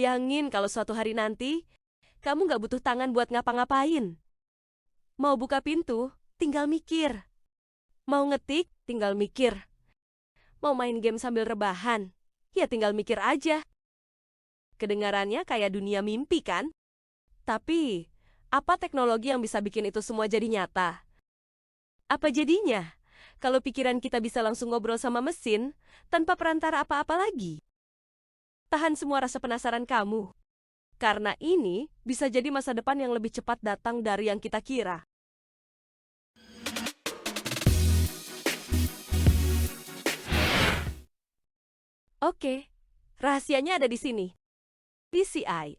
Bayangin kalau suatu hari nanti, kamu nggak butuh tangan buat ngapa-ngapain. Mau buka pintu, tinggal mikir. Mau ngetik, tinggal mikir. Mau main game sambil rebahan, ya tinggal mikir aja. Kedengarannya kayak dunia mimpi kan? Tapi, apa teknologi yang bisa bikin itu semua jadi nyata? Apa jadinya kalau pikiran kita bisa langsung ngobrol sama mesin tanpa perantara apa-apa lagi? Tahan semua rasa penasaran kamu. Karena ini bisa jadi masa depan yang lebih cepat datang dari yang kita kira. Oke, rahasianya ada di sini. BCI,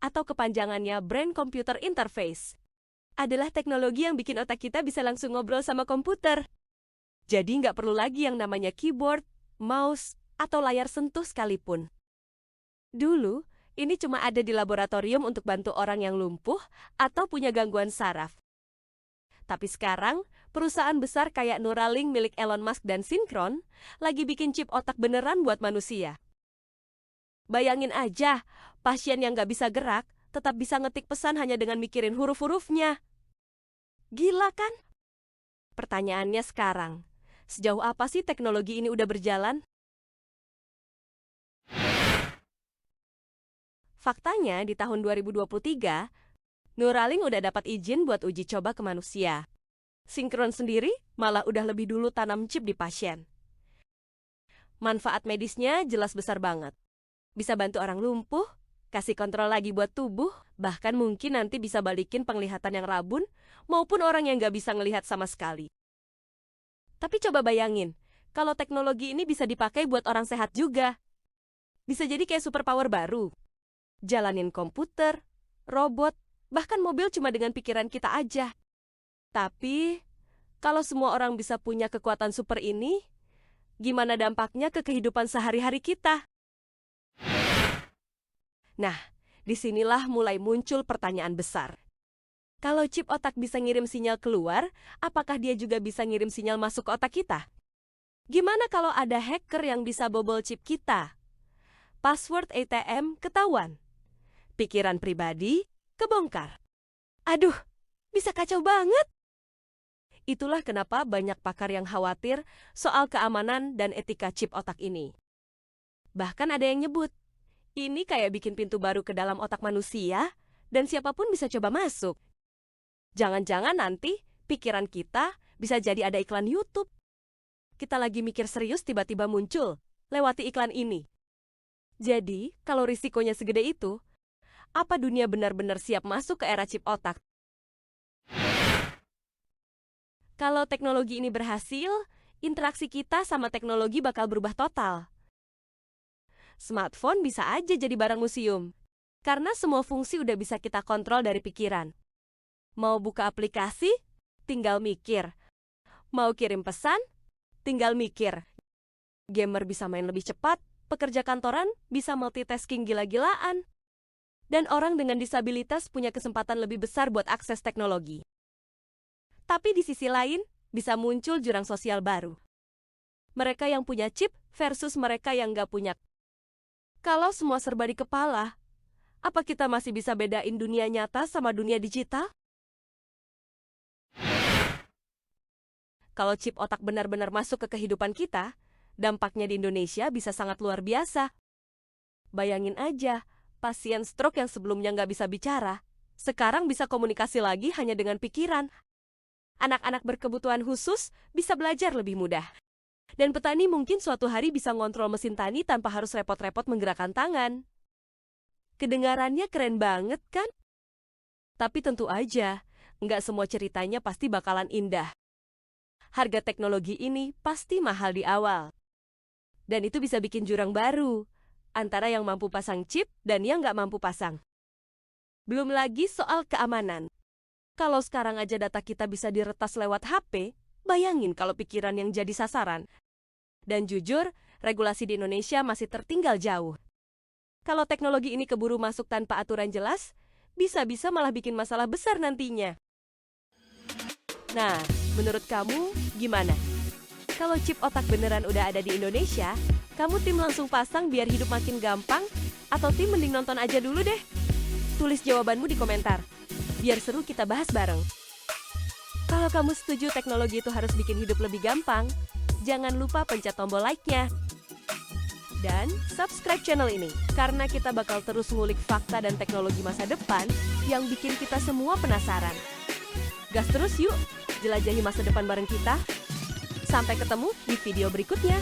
atau kepanjangannya Brain Computer Interface, adalah teknologi yang bikin otak kita bisa langsung ngobrol sama komputer. Jadi nggak perlu lagi yang namanya keyboard, mouse, atau layar sentuh sekalipun. Dulu, ini cuma ada di laboratorium untuk bantu orang yang lumpuh atau punya gangguan saraf. Tapi sekarang, perusahaan besar kayak Neuralink milik Elon Musk dan Synchron lagi bikin chip otak beneran buat manusia. Bayangin aja, pasien yang nggak bisa gerak tetap bisa ngetik pesan hanya dengan mikirin huruf-hurufnya. Gila kan? Pertanyaannya sekarang, sejauh apa sih teknologi ini udah berjalan? Faktanya, di tahun 2023, Neuralink udah dapat izin buat uji coba ke manusia. Synchron sendiri malah udah lebih dulu tanam chip di pasien. Manfaat medisnya jelas besar banget. Bisa bantu orang lumpuh, kasih kontrol lagi buat tubuh, bahkan mungkin nanti bisa balikin penglihatan yang rabun, maupun orang yang nggak bisa ngelihat sama sekali. Tapi coba bayangin, kalau teknologi ini bisa dipakai buat orang sehat juga. Bisa jadi kayak superpower baru. Jalanin komputer, robot, bahkan mobil cuma dengan pikiran kita aja. Tapi, kalau semua orang bisa punya kekuatan super ini, gimana dampaknya ke kehidupan sehari-hari kita? Nah, disinilah mulai muncul pertanyaan besar. Kalau chip otak bisa ngirim sinyal keluar, apakah dia juga bisa ngirim sinyal masuk ke otak kita? Gimana kalau ada hacker yang bisa bobol chip kita? Password ATM ketahuan. Pikiran pribadi kebongkar. Aduh, bisa kacau banget. Itulah kenapa banyak pakar yang khawatir soal keamanan dan etika chip otak ini. Bahkan ada yang nyebut, ini kayak bikin pintu baru ke dalam otak manusia, dan siapapun bisa coba masuk. Jangan-jangan nanti pikiran kita bisa jadi ada iklan YouTube. Kita lagi mikir serius tiba-tiba muncul, lewati iklan ini. Jadi, kalau risikonya segede itu, apa dunia benar-benar siap masuk ke era chip otak? Kalau teknologi ini berhasil, interaksi kita sama teknologi bakal berubah total. Smartphone bisa aja jadi barang museum, karena semua fungsi udah bisa kita kontrol dari pikiran. Mau buka aplikasi, tinggal mikir. Mau kirim pesan, tinggal mikir. Gamer bisa main lebih cepat, pekerja kantoran bisa multitasking gila-gilaan. Dan orang dengan disabilitas punya kesempatan lebih besar buat akses teknologi. Tapi di sisi lain, bisa muncul jurang sosial baru. Mereka yang punya chip versus mereka yang nggak punya. Kalau semua serba di kepala, apa kita masih bisa bedain dunia nyata sama dunia digital? Kalau chip otak benar-benar masuk ke kehidupan kita, dampaknya di Indonesia bisa sangat luar biasa. Bayangin aja, pasien stroke yang sebelumnya nggak bisa bicara, sekarang bisa komunikasi lagi hanya dengan pikiran. Anak-anak berkebutuhan khusus bisa belajar lebih mudah. Dan petani mungkin suatu hari bisa ngontrol mesin tani tanpa harus repot-repot menggerakkan tangan. Kedengarannya keren banget kan? Tapi tentu aja, nggak semua ceritanya pasti bakalan indah. Harga teknologi ini pasti mahal di awal. Dan itu bisa bikin jurang baru, antara yang mampu pasang chip dan yang nggak mampu pasang. Belum lagi soal keamanan. Kalau sekarang aja data kita bisa diretas lewat HP, bayangin kalau pikiran yang jadi sasaran. Dan jujur, regulasi di Indonesia masih tertinggal jauh. Kalau teknologi ini keburu masuk tanpa aturan jelas, bisa-bisa malah bikin masalah besar nantinya. Nah, menurut kamu gimana? Kalau chip otak beneran udah ada di Indonesia, Kamu tim langsung pasang biar hidup makin gampang, atau tim mending nonton aja dulu deh? Tulis jawabanmu di komentar, biar seru kita bahas bareng. Kalau kamu setuju teknologi itu harus bikin hidup lebih gampang, jangan lupa pencet tombol like-nya. Dan subscribe channel ini, karena kita bakal terus ngulik fakta dan teknologi masa depan yang bikin kita semua penasaran. Gas terus yuk, jelajahi masa depan bareng kita. Sampai ketemu di video berikutnya.